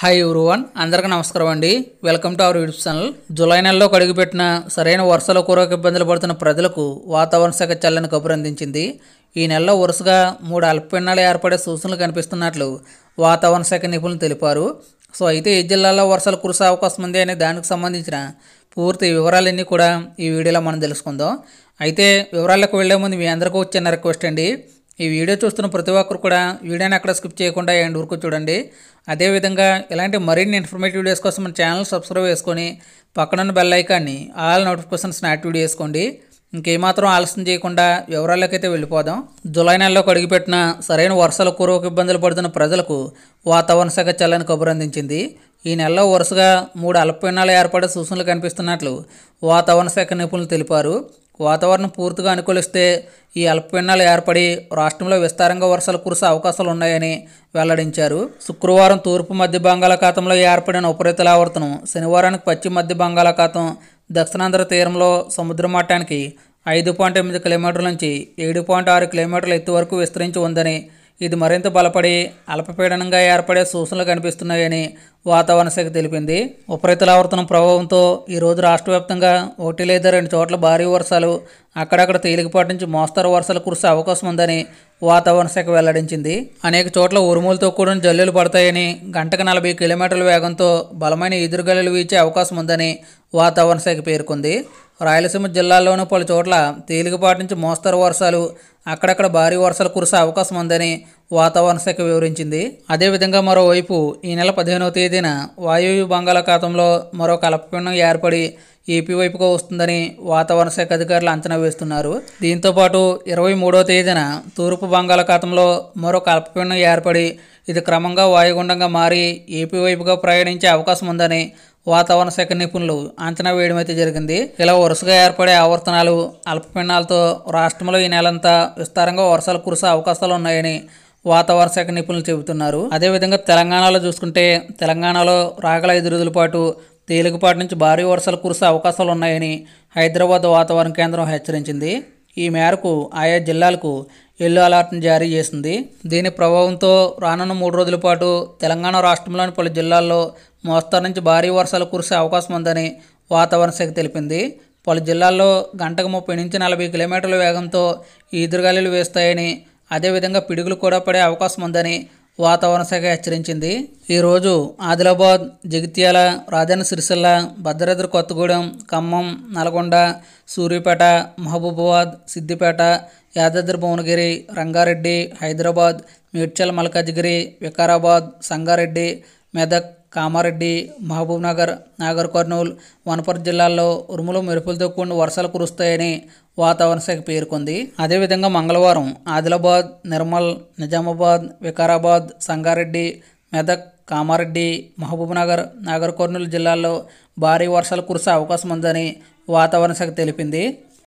Hi everyone, అందరికీ నమస్కారం అండి. Welcome to our YouTube channel. July నెలలో అడుగుపెట్టిన సరైన వర్షాల కురవక ఇబ్బందులు పడుతున్న ప్రజలకు వాతావరణ శాఖ చల్లని కబురు అందించింది. ఈ నెలలో వరుసగా 3 అల్పపీడనాలు ఏర్పడే సూచనలు కనిపిస్తున్నట్లు వాతావరణ శాఖ నిపుణులు తెలిపారు. అయితే ఈ జిల్లాల్లో వర్షాలు కురిసే అవకాశం ఉంది అనే దానికి సంబంధించిన పూర్తి వివరాలన్నీ కూడా ఈ వీడియోలో మనం తెలుసుకుందాం. అయితే వివరాలకు వెళ్లే ముందు మీ అందరికీ వచ్చిన రిక్వెస్ట్ అండి, ఈ వీడియో చూస్తున్న ప్రతి ఒక్కరు కూడా వీడియోని అక్కడ స్కిప్ చేయకుండా ఎండ్ వరకు చూడండి. అదేవిధంగా ఇలాంటి మరిన్ని ఇన్ఫర్మేటివ్ వీడియోస్ కోసం మన ఛానల్ సబ్స్క్రైబ్ చేసుకొని పక్కనున్న బెల్ ఐకాన్ని ఆల్ నోటిఫికేషన్స్ యాక్టివేట్ చేసుకోండి. ఇంకేమాత్రం ఆలస్యం చేయకుండా వివరాల్లోకి అయితే వెళ్ళిపోదాం. జూలై నెలలో అడుగుపెట్టిన సరైన వర్షాల కురవక ఇబ్బందులు పడుతున్న ప్రజలకు వాతావరణ శాఖ చల్లని కబురు అందించింది. ఈ నెలలో వరుసగా 3 అల్పపీడనాలు ఏర్పడే సూచనలు కనిపిస్తున్నట్లు వాతావరణ శాఖ నిపుణులు తెలిపారు. వాతావరణం పూర్తిగా అనుకూలిస్తే ఈ అల్పపీడనాలు ఏర్పడి రాష్ట్రంలో విస్తారంగా వర్షాలు కురిసే అవకాశాలు ఉన్నాయని వెల్లడించారు. శుక్రవారం తూర్పు మధ్య బంగాళాఖాతంలో ఏర్పడిన ఉపరితల ఆవర్తనం శనివారానికి పశ్చిమ మధ్య బంగాళాఖాతం దక్షిణాంధ్ర తీరంలో సముద్ర మట్టానికి 5.8 కిలోమీటర్ల నుంచి 7.6 కిలోమీటర్ల ఎత్తు వరకు విస్తరించి ఉందని, ఇది మరింత బలపడి అల్పపీడనంగా ఏర్పడే సూచనలు కనిపిస్తున్నాయని వాతావరణ శాఖ తెలిపింది. ఉపరితల ఆవర్తనం ప్రభావంతో ఈరోజు రాష్ట్ర వ్యాప్తంగా 1 లేదా 2 చోట్ల భారీ వర్షాలు, అక్కడక్కడ తేలికపాటి నుంచి మోస్తరు వర్షాలు కురిసే అవకాశం ఉందని వాతావరణ శాఖ వెల్లడించింది. అనేక చోట్ల ఉరుములతో కూడిన జల్లులు పడతాయని, గంటకు 40 కిలోమీటర్ల వేగంతో బలమైన ఎదురుగాలులు వీచే అవకాశం ఉందని వాతావరణ శాఖ పేర్కొంది. రాయలసీమ జిల్లాల్లోనూ పలు చోట్ల తేలికపాటి నుంచి మోస్తరు వర్షాలు, అక్కడక్కడ భారీ వర్షాలు కురిసే అవకాశం ఉందని వాతావరణ శాఖ వివరించింది. అదేవిధంగా మరోవైపు ఈ నెల 15వ తేదీన వాయువ్య బంగాళాఖాతంలో మరొక అల్పపీడనం ఏర్పడి ఏపీ వైపుగా వస్తుందని వాతావరణ శాఖ అధికారులు అంచనా వేస్తున్నారు. దీంతోపాటు 23వ తేదీన తూర్పు బంగాళాఖాతంలో మరొక అల్పపీడనం ఏర్పడి ఇది క్రమంగా వాయుగుండంగా మారి ఏపీ వైపుగా ప్రయాణించే అవకాశం ఉందని వాతావరణ శాఖ నిపుణులు అంచనా వేయడం అయితే జరిగింది. ఇలా వరుసగా ఏర్పడే ఆవర్తనాలు, అల్పపీడనాలతో రాష్ట్రంలో ఈ నెలంతా విస్తారంగా వర్షాలు కురిసే అవకాశాలు ఉన్నాయని వాతావరణ శాఖ నిపుణులు చెబుతున్నారు. అదేవిధంగా తెలంగాణలో చూసుకుంటే తెలంగాణలో రాగల 5 రోజుల పాటు తేలికపాటి నుంచి భారీ వర్షాలు కురిసే అవకాశాలు ఉన్నాయని హైదరాబాద్ వాతావరణ కేంద్రం హెచ్చరించింది. ఈ మేరకు ఆయా జిల్లాలకు ఎల్లో అలర్ట్ని జారీ చేసింది. దీని ప్రభావంతో రానున్న 3 రోజుల పాటు తెలంగాణ రాష్ట్రంలోని పలు జిల్లాల్లో మోస్తరు నుంచి భారీ వర్షాలు కురిసే అవకాశం ఉందని వాతావరణ శాఖ తెలిపింది. పలు జిల్లాల్లో గంటకు 30 నుంచి 40 కిలోమీటర్ల వేగంతో ఈదురుగాలులు వేస్తాయని, అదేవిధంగా పిడుగులు కూడా పడే అవకాశం ఉందని వాతావరణ శాఖ హెచ్చరించింది. ఈరోజు ఆదిలాబాద్, జగిత్యాల, రాజన్న సిరిసిల్ల, భద్రాద్రి కొత్తగూడెం, ఖమ్మం, నల్గొండ, సూర్యాపేట, మహబూబాబాద్, సిద్దిపేట, యాదాద్రి భువనగిరి, రంగారెడ్డి, హైదరాబాద్, మేడ్చల్ మల్కాజ్గిరి, వికారాబాద్, సంగారెడ్డి, మెదక్, కామారెడ్డి, మహబూబ్ నగర్, నాగర్ కర్నూల్, వనపర్తి జిల్లాల్లో ఉరుములు మెరుపులతో కూడిన వర్షాలు కురుస్తాయని వాతావరణ శాఖ పేర్కొంది. అదేవిధంగా మంగళవారం ఆదిలాబాద్, నిర్మల్, నిజామాబాద్, వికారాబాద్, సంగారెడ్డి, మెదక్, కామారెడ్డి, మహబూబ్ నగర్, నాగర్ కర్నూల్ జిల్లాల్లో భారీ వర్షాలు కురిసే అవకాశం ఉందని వాతావరణ శాఖ తెలిపింది.